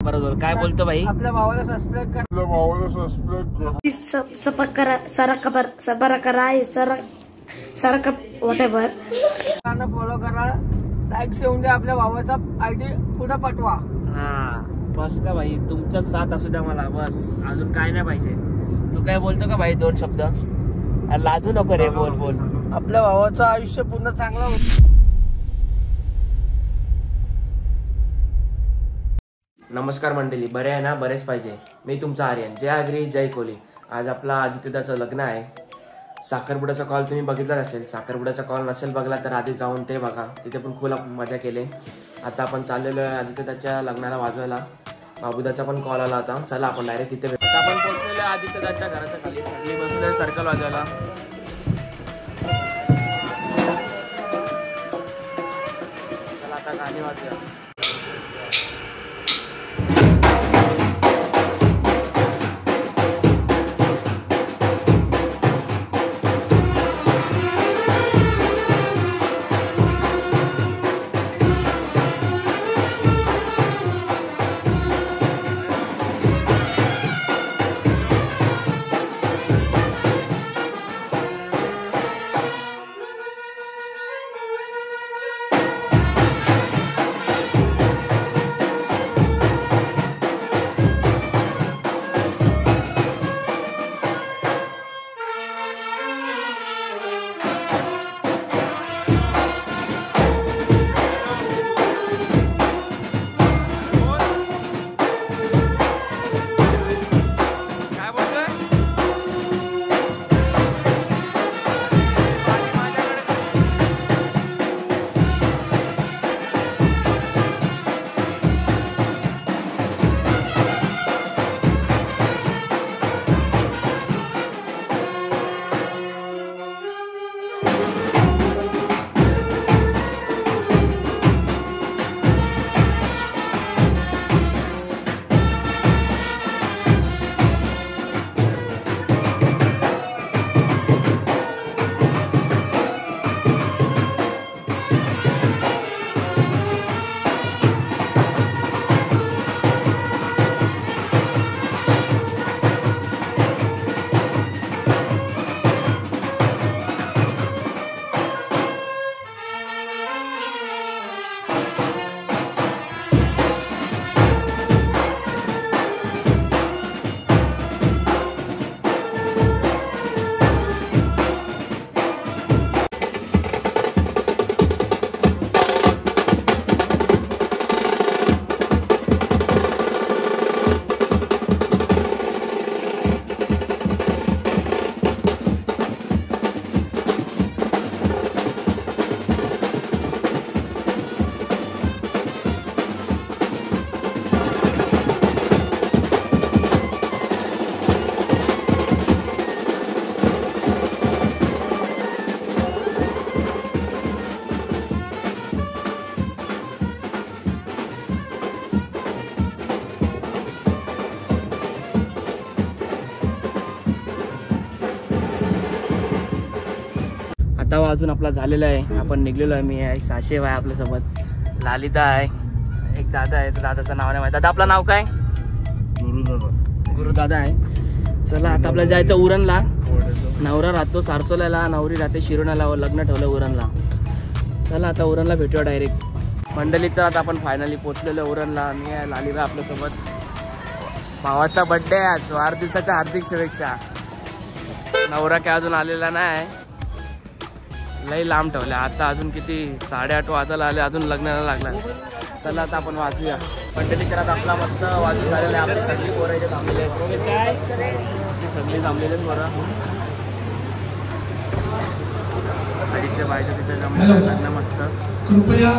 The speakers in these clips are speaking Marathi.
बरोबर काय बोलतो भाई. आपल्या भावाला सबस्क्राईब करा. आपल्या भावाला सबस्क्राईब करा. सबरा करा सारखं व्हॉटएव्हर फॉलो करा. लाईक देऊन द्या. आपल्या भावाचा आयडी पुढे पाठवा. हा बस का भाई, तुमचा साथ असू द्या मला, बस अजून काय नाही पाहिजे. तू काय बोलतो का भाई, दोन शब्द लाजू नको रे, बोल बोल. आपल्या भावाचं आयुष्य पूर्ण चांगलं होतं. नमस्कार मंडळी, बरे आहे ना? बरेच पाहिजे. मी तुमचा आर्यन. जय आगरी जय कोली. आज आपला आदित्यदाचं लग्न आहे. साखरपुड्याचा कॉल तुम्ही बघितलाच असेल. साखरपुड्याचा कॉल नसेल बघला तर आधी जाऊन ते बघा, तिथे पण खूप मजा केली. आता आपण चाललेलो आहे आदित्यदाच्या लग्नाला वाजवायला. बाबूदाचा पण कॉल आला होता. चला आपण डायरेक्ट तिथे भेटू. आपण पोहोचलेलो आहे आदित्यदाच्या घराच्या खाली. सगळी बसलोय सर्कल वाजवायला. चला आता गाणी वाजूया. आता वाजून आपला झालेला आहे. आपण निघलेलो आहे. मी आहे, साशेव आहे आपल्यासोबत, लालिता आहे, एक दादा आहे. तर दादाचं नाव नाही माहिती. दादा आपलं नाव काय? गुरुदादा आहे. चला आता आपल्याला जायचं उरणला. नवरा राहतो सारसोल्याला, नवरी राहते शिरोण्याला. लग्न ठेवलं उरणला. चला आता उरणला भेटूया डायरेक्ट. मंडळी तर आता आपण फायनली पोहोचलेलो उरणला. मी आहे, लालिबा आपल्यासोबत. भावाचा बर्थडे आहे आज. वाढदिवसाच्या हार्दिक शुभेच्छा. नवरा काय अजून आलेला नाही, लई लांब ठेवल्या. आता अजून किती 8:30 वाजायला आले, अजून लग्नाला लागला. चला आता आपण वाजूया. मंडळी तर आता आपला मस्त वाजून झालेला आहे. आपली सगळी पोरं इथे थांबलेली आहेत. सगळी थांबलेली आहेत बरं. आधीच्या बायच्या तिथे जमलेलं लग्न मस्त. कृपया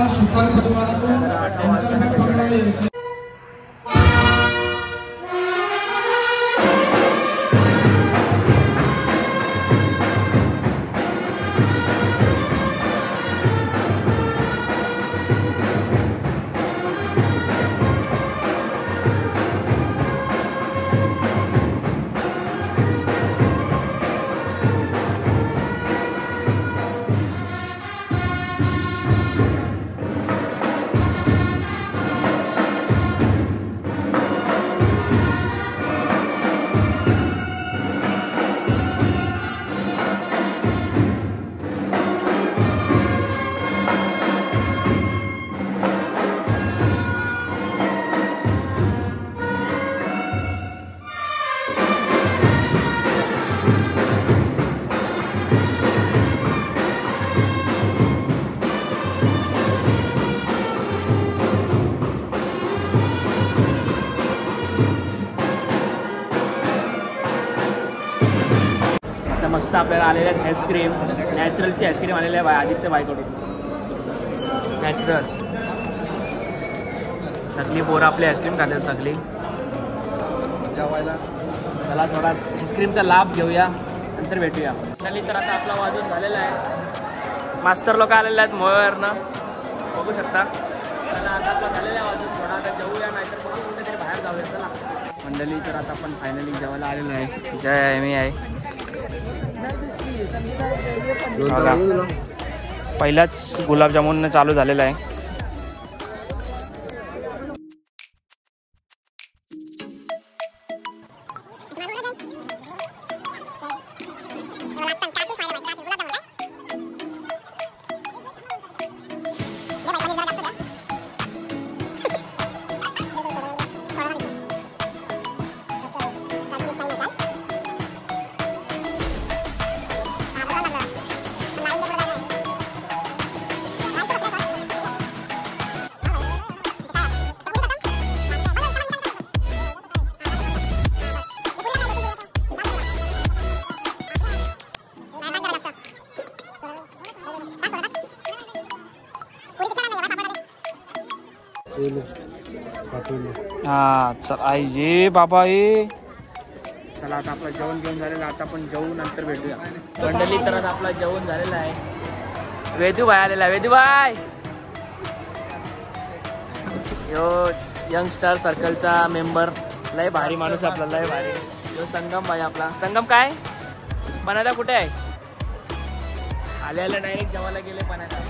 मस्त आपल्याला आलेल्या आहेत आईस्क्रीम, नॅचरलची आईस्क्रीम आलेल्या आहे आदित्य बाईकडून. नॅचरल सगळी पोरं आपली आईस्क्रीम खातात सगळी. चला थोडा आईस्क्रीमचा लाभ घेऊया, नंतर भेटूया. खाली तर आता आपला वाजून झालेला आहे. मास्तर लोक आलेले आहेत मोबाईलवरनं, बघू शकता. चला आता आपला झालेला आहे वाजून, थोडा आता जेवूया, नाहीतर बघू कुठेतरी बाहेर जाऊया. चला मंडळी, तर आता आपण फायनली जेवायला आलेलो आहे. जय आहे, मी आहे. पहिलाच गुलाबजामुन चालू झालेला आहे. हा चल आई ये बाबा ये. चला आता आपलं जेवण घेऊन झालेलं, आता आपण जेवू, नंतर भेटूया. मंडळी तर आता आपलं जेवण झालेलं आहे. वेदू भाई आलेला आहे. वेदू भाई यो यंगस्टर सर्कलचा मेंबर, लय भारी माणूस आपला, लय भारी. यो संगम भाई आपला. संगम काय बनायला कुठे आहे? आले डायरेक्ट जेवायला गेले बनायला.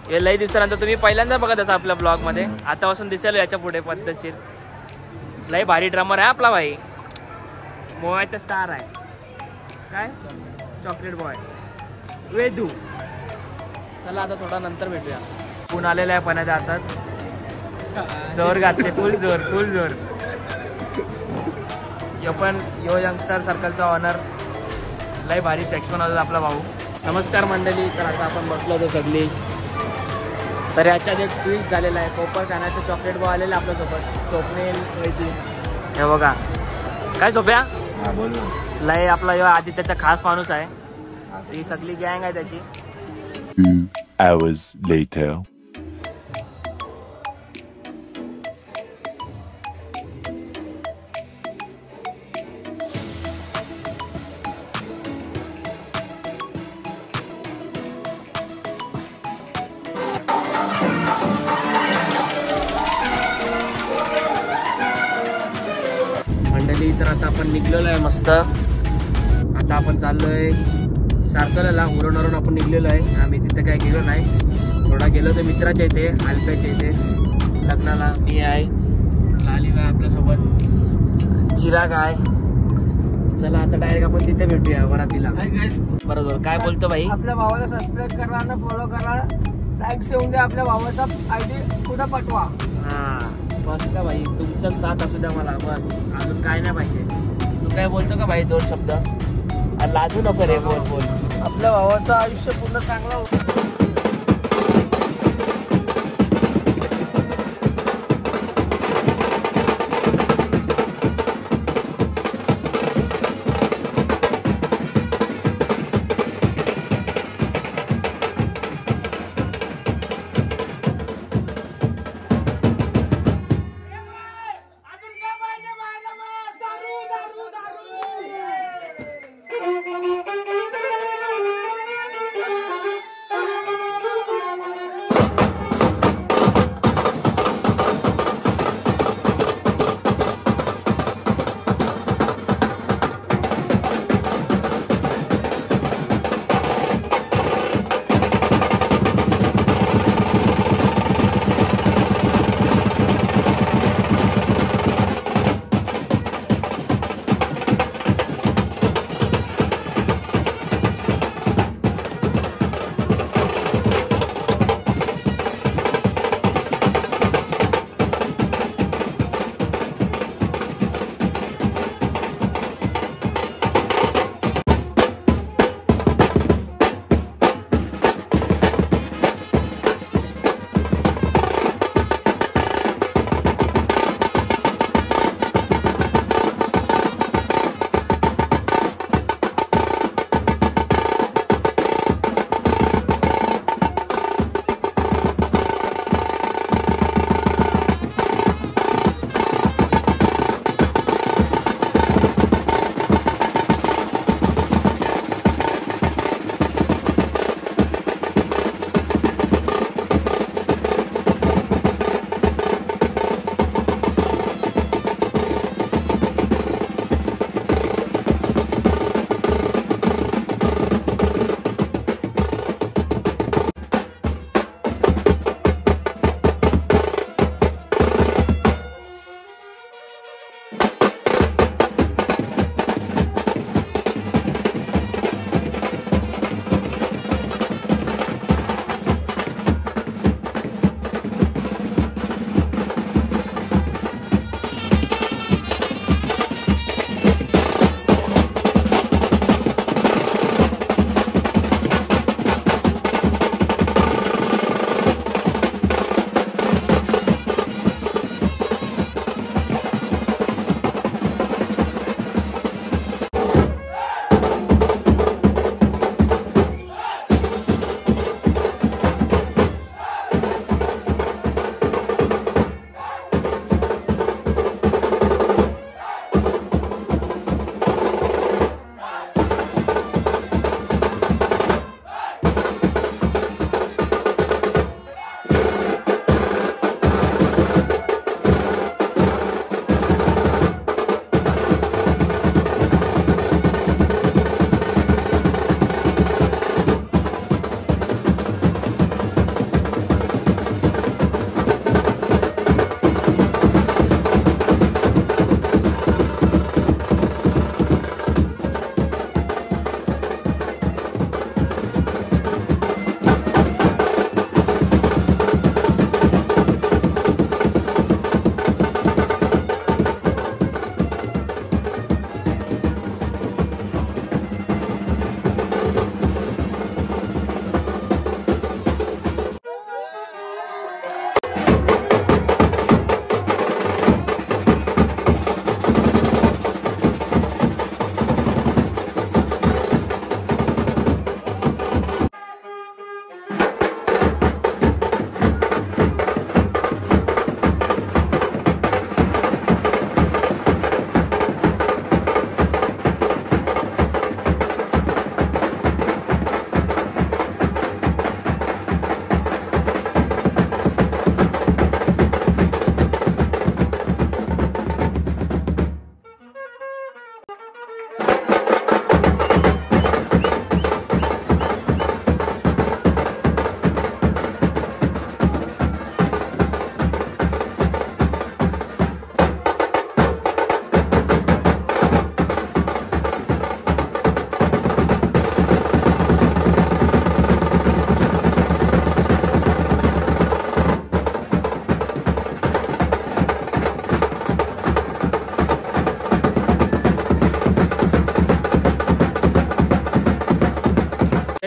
हे लई दिवसानंतर तुम्ही पहिल्यांदा बघत असा आपल्या ब्लॉग मध्ये, आतापासून दिसेल याच्या पुढे पद्धतशीर. लई भारी ड्रमर आहे आपला भाई, मोबाईलचा स्टार आहे. काय चॉकलेट बॉय वेदू. चला आता थोडा नंतर भेटूया. ऊन आलेला आहे पण आताच, जोर घातले, फुल जोर फुल जोर. यो यंगस्टर सर्कलचा ऑनर, लई भारी सेक्शन होता आपला भाऊ. नमस्कार मंडळी, तर आता आपण बसलो होतो सगळी. तर याच्यात एक ट्विस्ट झालेला आहे. कोपर खाण्याचं चॉकलेट बॉय आलेलं आपल्यासोबत, स्वप्नील वैदी. हे बघा काय सोप्या, लय आपला यो आदित्याचा खास माणूस आहे. ही सगळी गँग आहे त्याची. 2 hours later. मंडळी तर आता आपण निघलेलो आहे मस्त. आता आपण चाललोय सारखला उरण आपण निघलेलो आहे. आम्ही तिथे काय गेलो नाही, थोडा गेलो तर मित्राच्या इथे, आलप्याच्या इथे लग्नाला. मी आहे, लालिका आपल्यासोबत, चिराग आहे. चला आता डायरेक्ट आपण तिथे भेटूया वरातीला. बरोबर काय बोलतो भाई. आपल्या भावाला सबस्क्राईब करा आणि फॉलो करा, लाईक देऊन द्या. आपल्या भावाचा आयडी पुढे पाठवा. हा बस का भाई, तुमचा साथ असू द्या मला, बस अजून काय नाही पाहिजे. तू काय बोलतो का भाई, 2 शब्द लाजू नको रे, बोल बोल. आपल्या भावाचं आयुष्य पूर्ण चांगलं होतं.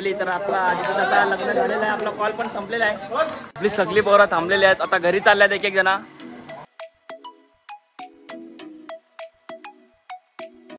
मंडळी तर आपला आता लग्न झालेलं आहे, आपला कॉल पण संपलेला आहे. आपली सगळी पोरं थांबलेली आहेत, आता घरी चालल्यात एक एक जण.